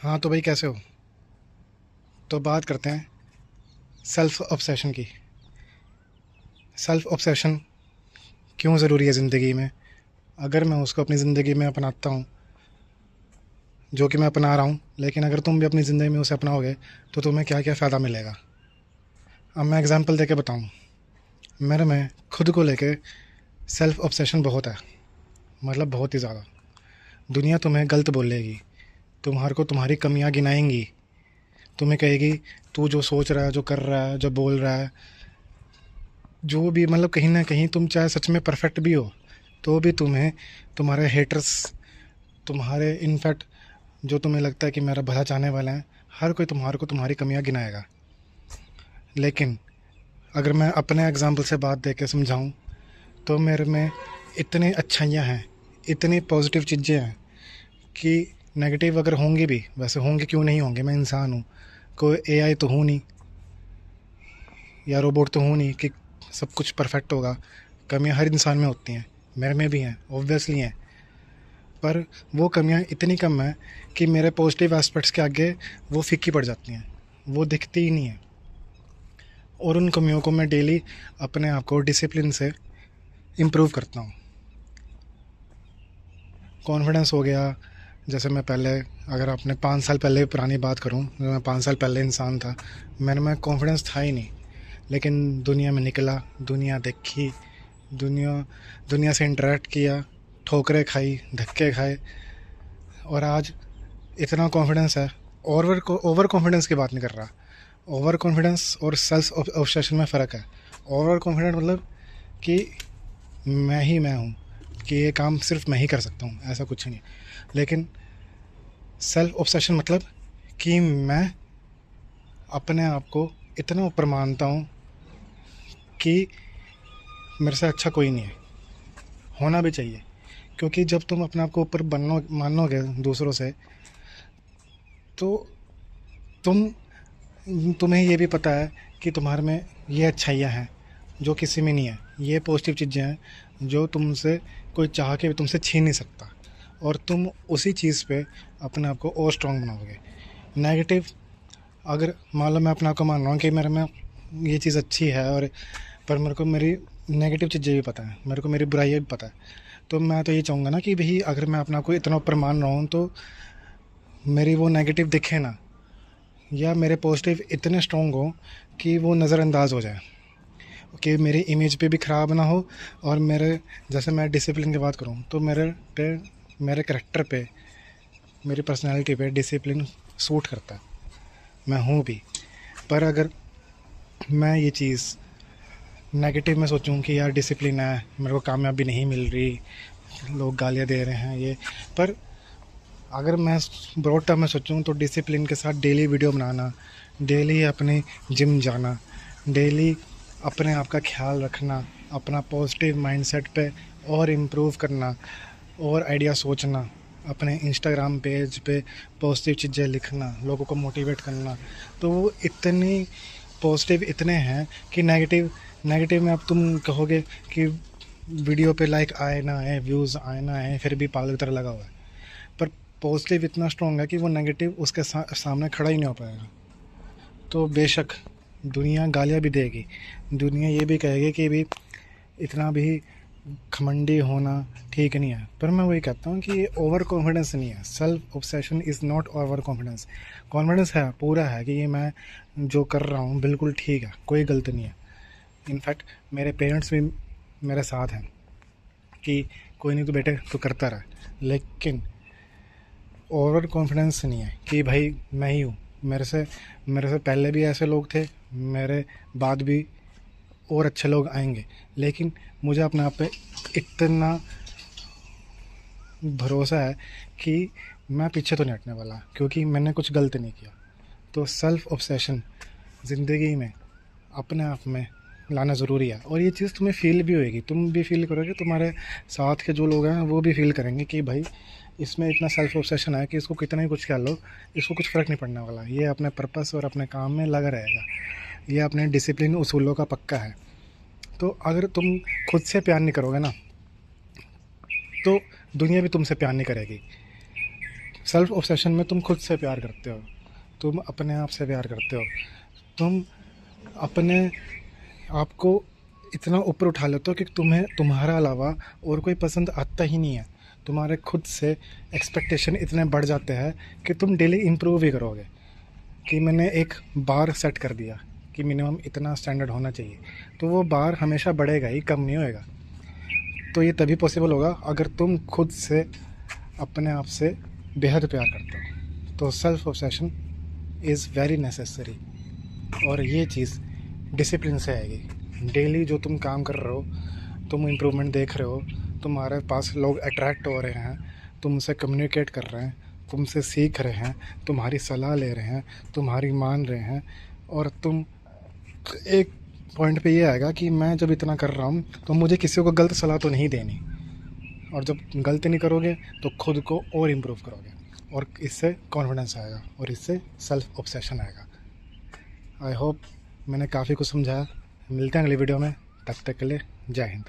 हाँ तो भाई कैसे हो। तो बात करते हैं सेल्फ ऑब्सेशन की। सेल्फ ऑब्सेशन क्यों ज़रूरी है ज़िंदगी में। अगर मैं उसको अपनी ज़िंदगी में अपनाता हूँ, जो कि मैं अपना रहा हूँ, लेकिन अगर तुम भी अपनी ज़िंदगी में उसे अपनाओगे तो तुम्हें क्या क्या फ़ायदा मिलेगा। अब मैं एग्ज़ाम्पल देके बताऊँ। मेरे में खुद को लेके सेल्फ ऑब्सेशन बहुत है, मतलब बहुत ही ज़्यादा। दुनिया तुम्हें गलत बोलेगी, तुम्हारे को तुम्हारी कमियाँ गिनाएंगी, तुम्हें कहेगी तू जो सोच रहा है, जो कर रहा है, जो बोल रहा है, जो भी, मतलब कहीं ना कहीं तुम चाहे सच में परफेक्ट भी हो तो भी तुम्हें तुम्हारे हेटर्स, तुम्हारे इनफैक्ट जो तुम्हें लगता है कि मेरा भला चाहने वाला है, हर कोई तुम्हारे को तुम्हारी कमियां गिनाएगा। लेकिन अगर मैं अपने एग्जाम्पल से बात दे के समझाऊँ तो मेरे में इतनी अच्छाइयाँ हैं, इतनी पॉजिटिव चीज़ें हैं कि नेगेटिव अगर होंगी भी, वैसे होंगे क्यों नहीं होंगे, मैं इंसान हूँ, कोई एआई तो हूँ नहीं या रोबोट तो हूँ नहीं कि सब कुछ परफेक्ट होगा। कमियां हर इंसान में होती हैं, मेरे में भी हैं, ऑब्वियसली हैं। पर वो कमियां इतनी कम हैं कि मेरे पॉजिटिव एस्पेक्ट्स के आगे वो फीकी पड़ जाती हैं, वो दिखती ही नहीं है। और उन कमियों को मैं डेली अपने आप को डिसिप्लिन से इम्प्रूव करता हूँ। कॉन्फिडेंस हो गया, जैसे मैं पहले, अगर अपने 5 साल पहले पुरानी बात करूँ, जो मैं 5 साल पहले इंसान था, मेरे में कॉन्फिडेंस था ही नहीं। लेकिन दुनिया में निकला, दुनिया देखी, दुनिया दुनिया से इंटरेक्ट किया, ठोकरें खाई, धक्के खाए, और आज इतना कॉन्फिडेंस है। ओवर कॉन्फिडेंस की बात नहीं कर रहा। ओवर कॉन्फिडेंस और सेल्फ ऑब्सेशन में फ़र्क है। ओवर कॉन्फिडेंट मतलब कि मैं हूँ, कि ये काम सिर्फ मैं ही कर सकता हूँ, ऐसा कुछ नहीं। लेकिन सेल्फ ऑब्सेशन मतलब कि मैं अपने आप को इतना ऊपर मानता हूँ कि मेरे से अच्छा कोई नहीं है, होना भी चाहिए। क्योंकि जब तुम अपने आप को ऊपर बननो मानोगे दूसरों से, तो तुम तुम्हें ये भी पता है कि तुम्हारे में ये अच्छाइयाँ हैं जो किसी में नहीं है, ये पॉजिटिव चीज़ें हैं जो तुमसे कोई चाह के भी तुमसे छीन नहीं सकता, और तुम उसी चीज़ पे अपने आप को और स्ट्रॉन्ग बनाओगे। नेगेटिव, अगर मान लो मैं अपने आप को मान रहा हूँ कि मेरे में ये चीज़ अच्छी है, और पर मेरे को मेरी नेगेटिव चीज़ें भी पता है, मेरे को मेरी बुराइयाँ भी पता है, तो मैं तो ये चाहूँगा ना कि भाई अगर मैं अपने आप को इतना ऊपर मान रहा हूँ तो मेरी वो नेगेटिव दिखे ना, या मेरे पॉजिटिव इतने स्ट्रॉन्ग हो कि वो नज़रअंदाज हो जाए, कि मेरी इमेज पे भी ख़राब ना हो। और मेरे, जैसे मैं डिसिप्लिन की बात करूँ तो मेरे करेक्टर पे, मेरी पर्सनैलिटी पे डिसिप्लिन सूट करता है, मैं हूँ भी। पर अगर मैं ये चीज़ नेगेटिव में सोचूं कि यार डिसिप्लिन है, मेरे को कामयाबी नहीं मिल रही, लोग गालियाँ दे रहे हैं ये, पर अगर मैं ब्रॉड टर्म में सोचूं तो डिसिप्लिन के साथ डेली वीडियो बनाना, डेली अपने जिम जाना, डेली अपने आप का ख्याल रखना, अपना पॉजिटिव माइंडसेट पे और इम्प्रूव करना, और आइडिया सोचना, अपने इंस्टाग्राम पेज पे पॉजिटिव चीज़ें लिखना, लोगों को मोटिवेट करना, तो वो इतनी पॉजिटिव इतने हैं कि नेगेटिव नेगेटिव में अब तुम कहोगे कि वीडियो पे लाइक आए ना आए, व्यूज़ आए ना आए, फिर भी पागल की तरह लगा हुआ है। पर पॉजिटिव इतना स्ट्रॉन्ग है कि वो नेगेटिव उसके सामने खड़ा ही नहीं हो पाएगा। तो बेशक दुनिया गालियाँ भी देगी, दुनिया ये भी कहेगी कि भी इतना भी घमंडी होना ठीक नहीं है, पर मैं वही कहता हूँ कि ये ओवर कॉन्फिडेंस नहीं है। Self obsession is not over confidence. Confidence है, पूरा है कि ये मैं जो कर रहा हूँ बिल्कुल ठीक है, कोई गलत नहीं है। इनफैक्ट मेरे पेरेंट्स भी मेरे साथ हैं कि कोई नहीं तो बेटे तो करता रहा। लेकिन ओवर कॉन्फिडेंस नहीं है कि भाई मैं ही हूँ, मेरे से पहले भी ऐसे लोग थे, मेरे बाद भी और अच्छे लोग आएंगे। लेकिन मुझे अपने आप पे इतना भरोसा है कि मैं पीछे तो नहीं हटने वाला, क्योंकि मैंने कुछ गलत नहीं किया। तो सेल्फ ऑब्सेशन ज़िंदगी में अपने आप में लाना ज़रूरी है, और ये चीज़ तुम्हें फ़ील भी होएगी, तुम भी फ़ील करोगे, तुम्हारे साथ के जो लोग हैं वो भी फ़ील करेंगे कि भाई इसमें इतना सेल्फ ऑब्सेशन है कि इसको कितना ही कुछ कह लो, इसको कुछ फ़र्क नहीं पड़ने वाला, ये अपने पर्पस और अपने काम में लगा रहेगा, ये अपने डिसिप्लिन उसूलों का पक्का है। तो अगर तुम खुद से प्यार नहीं करोगे ना, तो दुनिया भी तुमसे प्यार नहीं करेगी। सेल्फ ऑब्सेशन में तुम खुद से प्यार करते हो, तुम अपने आप से प्यार करते हो, तुम अपने आप को इतना ऊपर उठा लेते हो कि तुम्हें तुम्हारा अलावा और कोई पसंद आता ही नहीं है। तुम्हारे खुद से एक्सपेक्टेशन इतने बढ़ जाते हैं कि तुम डेली इम्प्रूव ही करोगे, कि मैंने एक बार सेट कर दिया कि मिनिमम इतना स्टैंडर्ड होना चाहिए, तो वो बार हमेशा बढ़ेगा ही, कम नहीं होएगा। तो ये तभी पॉसिबल होगा अगर तुम खुद से अपने आप से बेहद प्यार करते हो। तो self obsession is very necessary, और ये चीज़ डिसिप्लिन से आएगी। डेली जो तुम काम कर रहे हो, तुम इम्प्रूवमेंट देख रहे हो, तुम्हारे पास लोग अट्रैक्ट हो रहे हैं, तुमसे कम्युनिकेट कर रहे हैं, तुमसे सीख रहे हैं, तुम्हारी सलाह ले रहे हैं, तुम्हारी मान रहे हैं, और तुम एक पॉइंट पे ये आएगा कि मैं जब इतना कर रहा हूँ तो मुझे किसी को गलत सलाह तो नहीं देनी। और जब गलती नहीं करोगे तो खुद को और इम्प्रूव करोगे, और इससे कॉन्फिडेंस आएगा, और इससे सेल्फ ऑब्सेशन आएगा। आई होप मैंने काफ़ी कुछ समझाया। मिलते हैं अगली वीडियो में, तब तक के लिए जय हिंद।